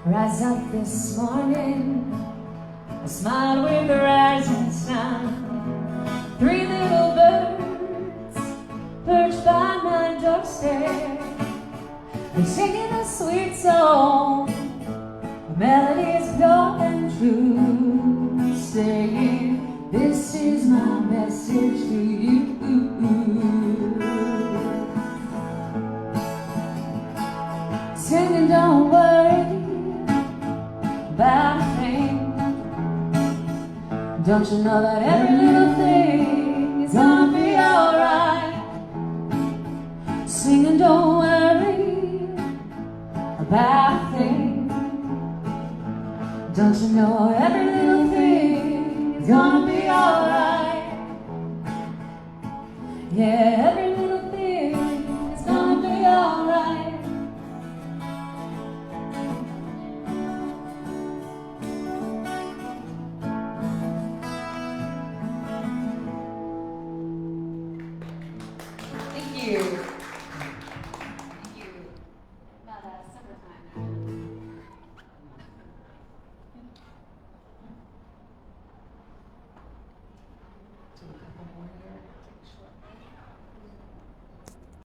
Rise up this morning, I smiled with the rising sun. Three little birds perched by my doorstep, they're singing a sweet song, the melody is pure and true, saying, this is my message to you. Singing, don't worry about a thing. Don't you know that every little thing is gonna be alright? Singing, don't worry about a thing. Don't you know every little thing is gonna be alright? Yeah, every little thing is gonna be alright. Thank you.